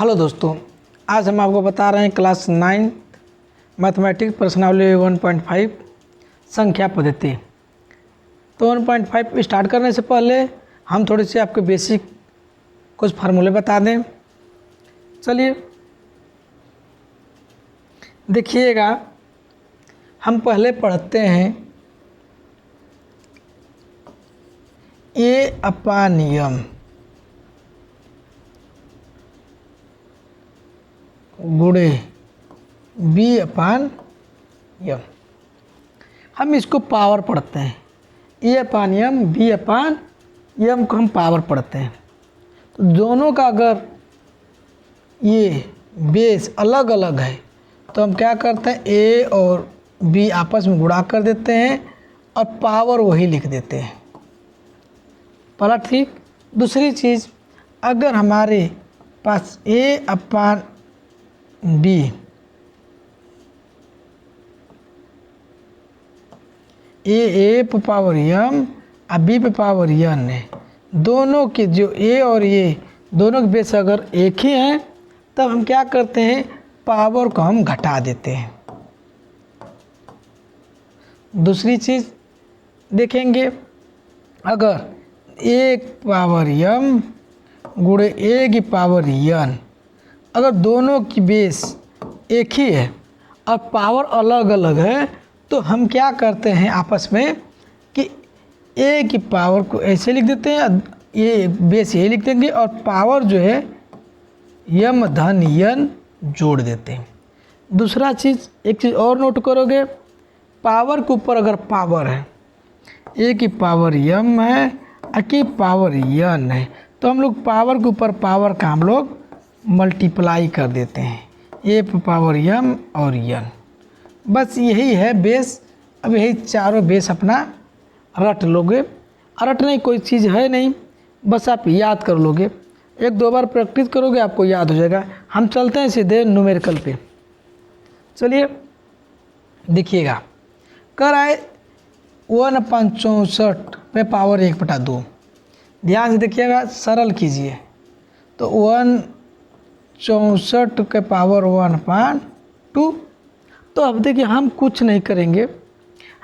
Hello दोस्तों, आज हम आपको बता रहे हैं क्लास 9 मैथमेटिक्स प्रश्नावली 1.5 संख्या पद्धति। तो 1.5 स्टार्ट करने से पहले हम थोड़े से आपके बेसिक कुछ फार्मूले बता दें। चलिए देखिएगा, हम पहले पढ़ते हैं ए अपान यम गुणे बी अपान यम। हम इसको पावर पढ़ते हैं। ए अपान यम, बी अपान यम को हम पावर पढ़ते हैं। तो दोनों का अगर ये बेस अलग अलग है तो हम क्या करते हैं, ए और बी आपस में गुणा कर देते हैं और पावर वही लिख देते हैं। पहला ठीक। दूसरी चीज़, अगर हमारे पास ए अपान बी ए पे पावर यम और बी पे पावर यन है, दोनों के जो ए और ये दोनों के बेस अगर एक ही हैं तब हम क्या करते हैं, पावर को हम घटा देते हैं। दूसरी चीज़ देखेंगे, अगर एक पावर यम गुणे ए की पावर यन, अगर दोनों की बेस एक ही है और पावर अलग अलग है तो हम क्या करते हैं आपस में कि ए की पावर को ऐसे लिख देते हैं, ये बेस ये लिख देंगे और पावर जो है यम धन यन जोड़ देते हैं। दूसरा चीज़, एक चीज़ और नोट करोगे, पावर के ऊपर अगर पावर है, ए की पावर यम है और की पावर यन है, तो हम लोग पावर के ऊपर पावर का हम लोग मल्टीप्लाई कर देते हैं, ए पे पावर यम और यन। बस यही है बेस। अब यही चारों बेस अपना रट लोगे। रटने की कोई चीज़ है नहीं, बस आप याद कर लोगे। एक दो बार प्रैक्टिस करोगे आपको याद हो जाएगा। हम चलते हैं सीधे न्यूमेरिकल पे। चलिए देखिएगा, कर आए 1/64 पे पावर 1/2। ध्यान से देखिएगा, सरल कीजिए। तो 1/64 के पावर 1/2। तो अब देखिए, हम कुछ नहीं करेंगे,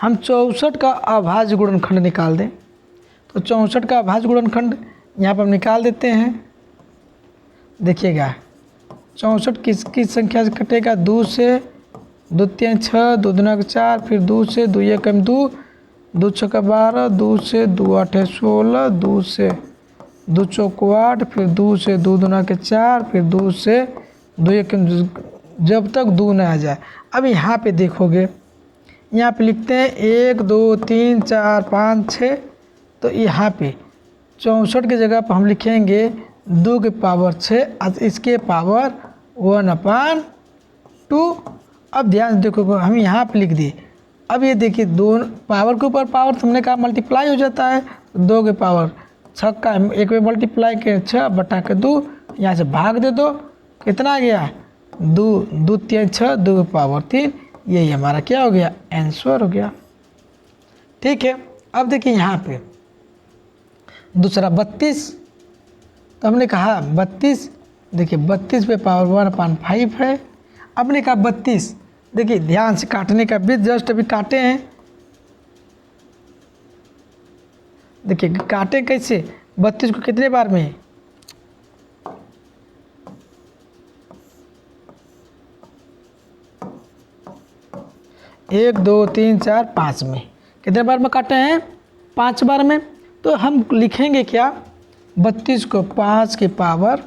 हम 64 का अभाज्य गुणनखंड निकाल दें। तो 64 का अभाज्य गुणनखंड यहाँ पर हम निकाल देते हैं। देखिएगा, 64 किसकी संख्या से कटेगा, 2 से, 2 3 6, 2 दूना 4, फिर 2 से, 2 1 2, 2 6 12, 2 से 2 8 16, 2 से 2 चौक 8, फिर 2 से 2 दूना 4, फिर 2 से 2 1 जब तक 2 न आ जाए। अब यहाँ पे देखोगे, यहाँ पे लिखते हैं 1 2 3 4 5 6। तो यहाँ पे 64 की जगह पर हम लिखेंगे 2 के पावर 6 और इसके पावर 1/2। अब ध्यान से देखो, हम यहाँ पे लिख दिए। अब ये देखिए, दोनों पावर के ऊपर पावर तुमने कहा मल्टीप्लाई हो जाता है। 2 के पावर 6 का 1 में मल्टीप्लाई के 6 बटा के 2, यहाँ से भाग दे दो, कितना आ गया, 2 2 3 6, 2 के पावर 3। यही हमारा क्या हो गया, आंसर हो गया। ठीक है। अब देखिए यहाँ पे दूसरा 32। तो हमने कहा 32, देखिए 32 पे पावर 1/5 है। हमने कहा 32, देखिए ध्यान से काटने का भी जस्ट अभी काटे हैं। देखिए काटे कैसे, 32 को कितने बार में, एक 2 3 4 5 में, कितने बार में काटे हैं, 5 बार में। तो हम लिखेंगे क्या, 32 को 5 की पावर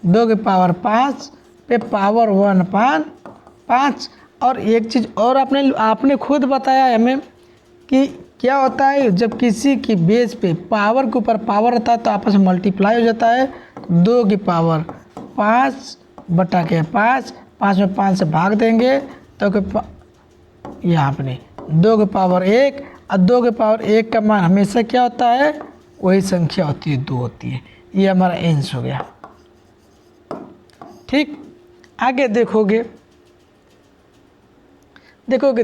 2 की पावर 5 पे पावर 1/5। और एक चीज़ और आपने खुद बताया हमें कि क्या होता है, जब किसी की बेस पे पावर के ऊपर पावर रहता है तो आपस में मल्टीप्लाई हो जाता है। 2 की पावर 5 बटा के 5, 5 में 5 से भाग देंगे तो यहाँ अपने 2 के पावर 1 और 2 के पावर 1 का मान हमेशा क्या होता है, वही संख्या होती है, 2 होती है। ये हमारा आंसर हो गया। ठीक। आगे देखोगे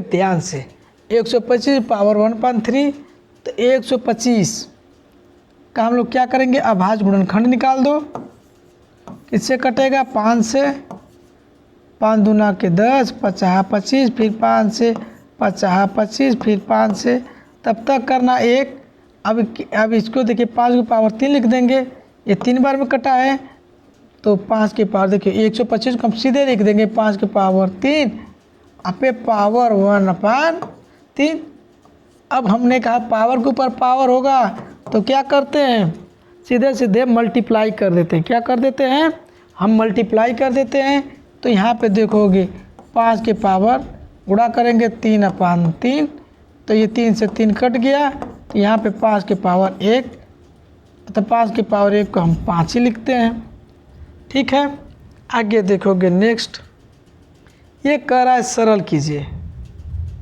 ध्यान से, 125 पावर 1/3। तो 125 का हम लोग क्या करेंगे, अभाज्य गुणनखंड निकाल दो। किससे कटेगा? 5 से। 5 दूना के 10, 50 25, फिर 5 से 50 25, फिर 5 से, तब तक करना 1। अब इसको देखिए 5 की पावर 3 लिख देंगे, ये 3 बार में कटा है तो 5 की पावर देखिए 125 को हम सीधे लिख देंगे 5 की पावर 3 अपे पावर 1/3। अब हमने कहा पावर के ऊपर पावर होगा तो क्या करते हैं? सीधे सीधे मल्टीप्लाई कर देते हैं। क्या कर देते हैं? हम मल्टीप्लाई कर देते हैं। तो यहाँ पे देखोगे 5 की पावर गुणा करेंगे 3/3, तो ये 3 से 3 कट गया, तो यहाँ पे 5 की पावर 1, तो 5 की पावर 1 को हम 5 ही लिखते हैं। ठीक है, आगे देखोगे नेक्स्ट, ये कह रहा है सरल कीजिए।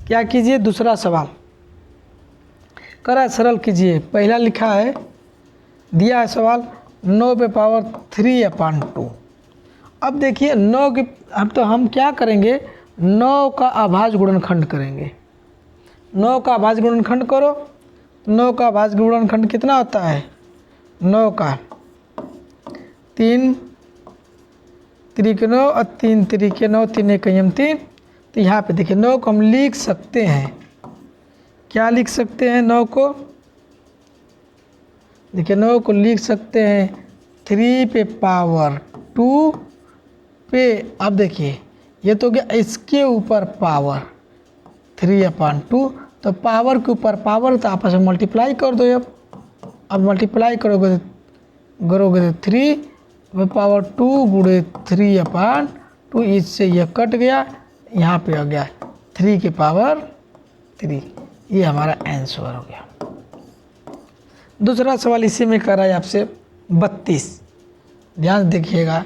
क्या कीजिए? दूसरा सवाल कह रहा है सरल कीजिए। पहला लिखा है, दिया है सवाल 9 पे पावर 3/2। अब देखिए 9 की, अब तो हम क्या करेंगे? 9 का अभाज्य गुणनखंड करेंगे। 9 का अभाज्य गुणनखंड करो। 9 का अभाज्य गुणनखंड कितना होता है? 9 का 3 3 9 और 3 3 9, 3 1 3। तो यहाँ पे देखिए 9 को हम लिख सकते हैं। क्या लिख सकते हैं 9 को? देखिए 9 को लिख सकते हैं 3 पे पावर 2 पे। अब देखिए ये तो गया इसके ऊपर पावर 3/2, तो पावर के ऊपर पावर, तो आपस में मल्टीप्लाई कर दो। अब मल्टीप्लाई करोगे तो 3 पे पावर 2 गुणे 3/2, इससे यह कट गया, यहाँ पे आ गया 3 की पावर 3। ये हमारा आंसर हो गया। दूसरा सवाल इसी में कर रहा है आपसे 32। ध्यान देखिएगा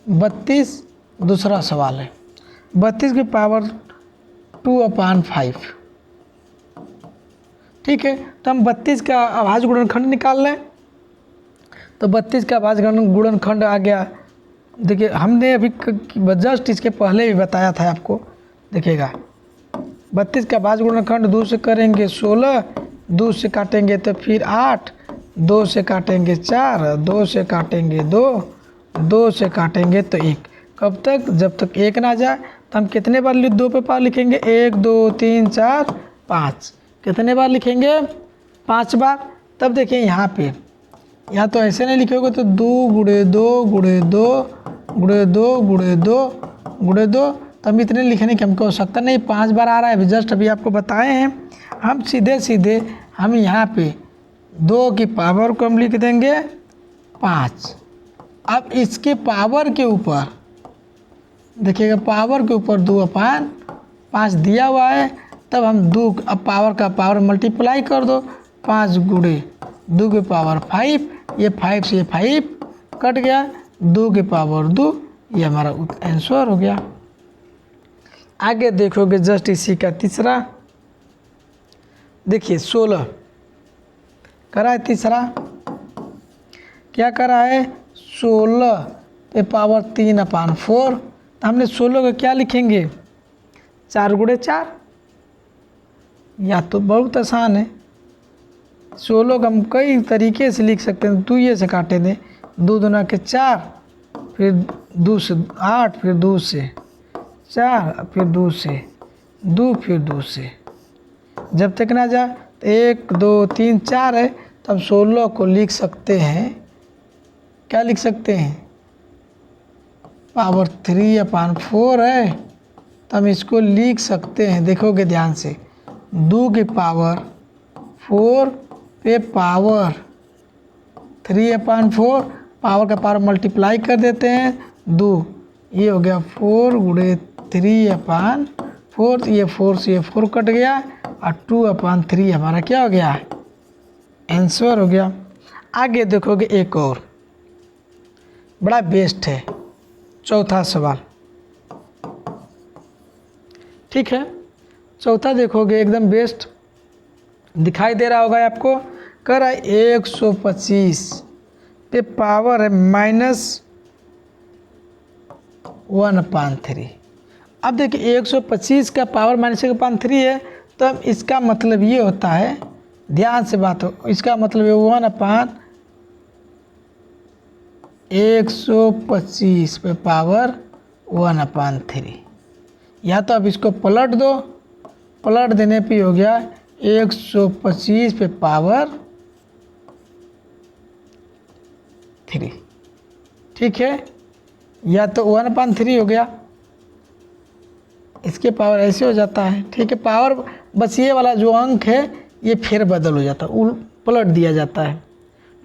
32 दूसरा सवाल है। 32 की पावर 2/5। ठीक है, तो हम 32 का अभाज्य गुणनखंड निकाल लें। तो 32 का अभाज्य गुणनखंड आ गया। देखिए हमने अभी जस्ट इसके पहले भी बताया था आपको। देखिएगा 32 का अभाज्य गुणनखंड 2 से करेंगे 16, 2 से काटेंगे तो फिर 8, 2 से काटेंगे 4, 2 से काटेंगे 2, 2 से काटेंगे तो 1। कब तक? जब तक 1 ना जाए। तो हम कितने बार 2 पे पावर लिखेंगे? 1 2 3 4 5। कितने बार लिखेंगे? 5 बार। तब देखिए यहाँ पे, या तो ऐसे नहीं लिखोगे तो 2 गुणे 2 गुणे 2 गुणे 2 गुणे 2 गुणे 2, तो हम इतने लिखने की हमको आवश्यकता नहीं। 5 बार आ रहा है, जस्ट अभी आपको बताए हैं। हम सीधे सीधे हम यहाँ पे 2 की पावर को हम लिख देंगे 5। अब इसके पावर के ऊपर देखिएगा, पावर के ऊपर 2/5 दिया हुआ है, तब हम 2 अब पावर का पावर मल्टीप्लाई कर दो। 5 गुणे 2 की पावर 5, ये 5 से 5 कट गया, 2 की पावर 2, ये हमारा आंसर हो गया। आगे देखोगे जस्ट इसी का तीसरा, देखिए 16 करा है। तीसरा क्या करा है? 16 पे पावर 3/4। तो हमने 16 को क्या लिखेंगे? 4 गुणे 4। या तो बहुत आसान है, 16 को हम कई तरीके से लिख सकते हैं। 2 ये से काटे दें, 2 दूना के 4, फिर 2 से 8, फिर 2 से 4, फिर 2 से 2, फिर 2 से, जब तक ना जाए। तो 1 2 3 4 है, तो हम 16 को लिख सकते हैं। क्या लिख सकते हैं? पावर 3/4 है, तो हम इसको लिख सकते हैं। देखोगे ध्यान से, 2 की पावर 4 पे पावर 3/4, पावर का पावर मल्टीप्लाई कर देते हैं 2, ये हो गया 4 गुणे 3/4, ये 4 से ये 4 कट गया, और 2/3 हमारा क्या हो गया? आंसर हो गया। आगे देखोगे एक और बड़ा बेस्ट है, चौथा सवाल। ठीक है, चौथा देखोगे एकदम बेस्ट दिखाई दे रहा होगा आपको। कर रहा है 125 पे पावर है -1/3। अब देखिए 125 का पावर -1/3 है, तब इसका मतलब ये होता है, ध्यान से बात हो, इसका मतलब है 125 पे पावर 1/3। या तो अब इसको पलट दो, पलट देने पे हो गया 125 पे पावर 3। ठीक है, या तो 1/3 हो गया, इसके पावर ऐसे हो जाता है। ठीक है, पावर बस ये वाला जो अंक है ये फिर बदल हो जाता है, पलट दिया जाता है।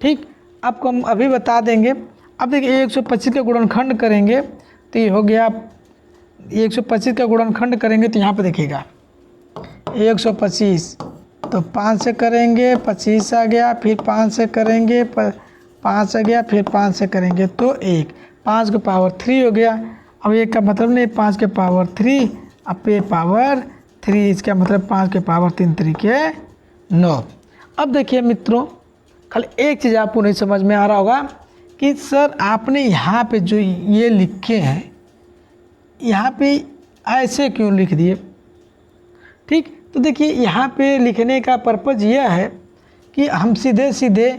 ठीक, आपको हम अभी बता देंगे। अब देखिए 125 का गुणनखंड करेंगे तो ये हो गया, 125 का गुणनखंड करेंगे तो यहाँ पे देखिएगा 125 तो 5 से करेंगे 25 आ गया, फिर 5 से करेंगे 5 आ गया, फिर 5 से करेंगे तो 1, 5 के पावर 3 हो गया। अब एक का मतलब नहीं 5 के पावर 3, अब पे पावर 3, इसका मतलब 5 के पावर 3 तरीके 9। अब देखिए मित्रों, खाली एक चीज़ आपको नहीं समझ में आ रहा होगा कि सर आपने यहाँ पे जो ये लिखे हैं यहाँ पे ऐसे क्यों लिख दिए। ठीक, तो देखिए यहाँ पे लिखने का पर्पज़ यह है कि हम सीधे सीधे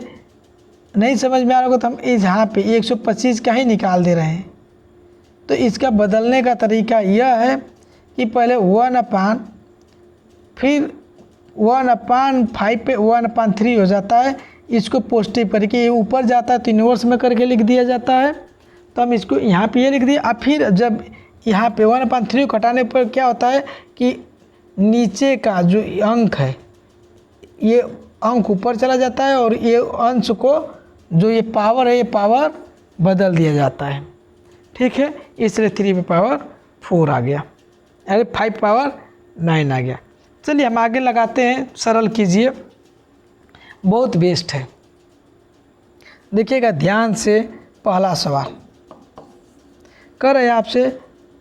नहीं समझ में आ रहा होगा तो हम इस यहाँ पे 125 का ही निकाल दे रहे हैं। तो इसका बदलने का तरीका यह है कि पहले 1/, फिर 1/5 पे 1/3 हो जाता है। इसको पॉजिटिव करके ये ऊपर जाता है तो इन्वर्स में करके लिख दिया जाता है। तो हम इसको यहाँ पे ये लिख दिए। अब फिर जब यहाँ पे 1/3 को घटाने पर क्या होता है कि नीचे का जो अंक है ये अंक ऊपर चला जाता है और ये अंश को जो ये पावर है ये पावर बदल दिया जाता है। ठीक है, इसलिए 3 पे पावर 4 आ गया, अरे 5 पावर 9 आ गया। चलिए हम आगे लगाते हैं, सरल कीजिए, बहुत बेस्ट है। देखिएगा ध्यान से, पहला सवाल कर रहे हैं आपसे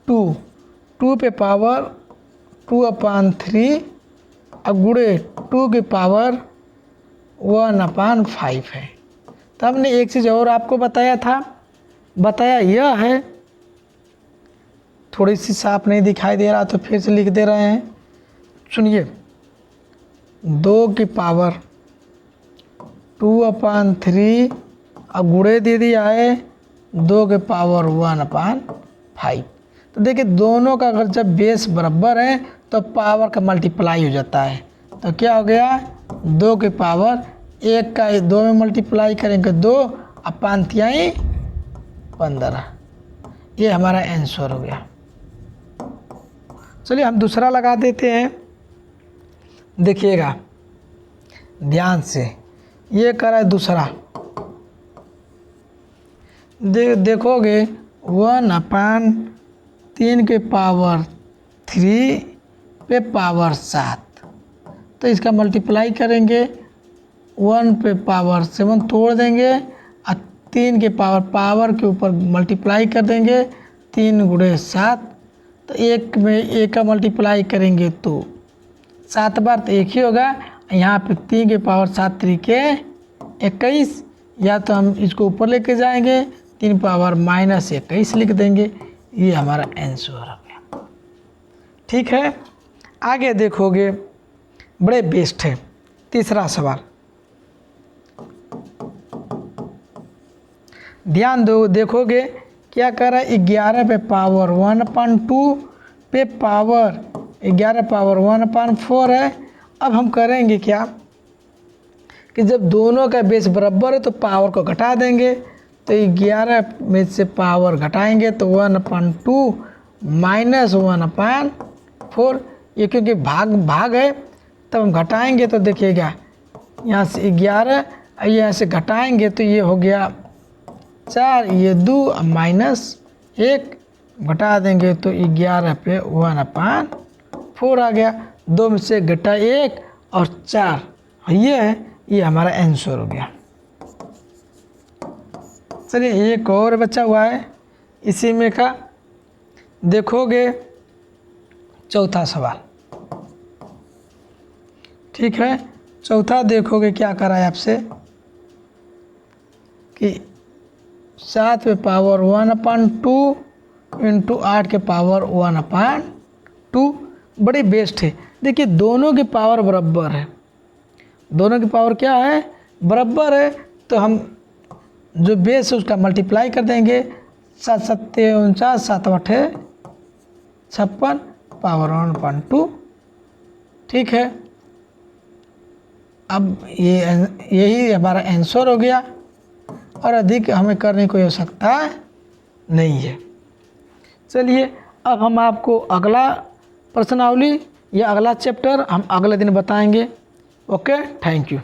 2 पे पावर 2/3 और गुणे 2 की पावर 1/5 है। तो हमने एक चीज़ और आपको बताया था, बताया यह है, थोड़ी सी साफ नहीं दिखाई दे रहा तो फिर से लिख दे रहे हैं। सुनिए, 2 की पावर 2/3 और गुणे दे दिया है 2 के पावर 1/5। तो देखिए दोनों का अगर जब बेस बराबर है तो पावर का मल्टीप्लाई हो जाता है। तो क्या हो गया, 2 की पावर 1 का 2 में मल्टीप्लाई करेंगे 2 और 5 15, ये हमारा आंसर हो गया। चलिए हम दूसरा लगा देते हैं। देखिएगा ध्यान से, ये कर रहा है दूसरा। देखोगे 1/3 के पावर 3 पे पावर 7, तो इसका मल्टीप्लाई करेंगे 1 पे पावर 7 तोड़ देंगे और 3 के पावर के ऊपर मल्टीप्लाई कर देंगे 3 गुणे 7। तो 1 में 1 का मल्टीप्लाई करेंगे तो 7 बार तो 1 ही होगा। यहाँ पे 3 के पावर 7 तरीके 21, या तो हम इसको ऊपर लेके जाएंगे 3 पावर -21 लिख देंगे, ये हमारा आंसर हो गया। ठीक है, आगे देखोगे बड़े बेस्ट है। तीसरा सवाल ध्यान दो, देखोगे क्या कर रहा है, 11 पे पावर 1/2 पे पावर 11 पावर 1/4 है। अब हम करेंगे क्या कि जब दोनों का बेस बराबर है तो पावर को घटा देंगे। तो 11 में से पावर घटाएंगे तो 1/2 माइनस 1/4, ये क्योंकि भाग है तब हम घटाएंगे तो देखिएगा यहाँ से 11 यहाँ से घटाएंगे तो ये हो गया 4, ये 2 -1 घटा देंगे तो 11 पे 1/4 आ गया। 2 में से घटा 1 और 4, ये है, ये हमारा आंसर हो गया। चलिए एक और बचा हुआ है इसी में का, देखोगे चौथा सवाल। ठीक है, चौथा देखोगे क्या करा है आपसे कि 7 पे पावर 1/2 इंटू 8 के पावर 1/2, बड़ी बेस्ट है। देखिए दोनों की पावर बराबर है, दोनों की पावर क्या है, बराबर है। तो हम जो बेस है उसका मल्टीप्लाई कर देंगे, 7 सत्ते 49, 7 अठे 56, पावर 1/2। ठीक है, अब यही हमारा आंसर हो गया और अधिक हमें करने की आवश्यकता नहीं है। चलिए अब हम आपको अगला प्रश्नावली या अगला चैप्टर हम अगले दिन बताएंगे। Okay, thank you.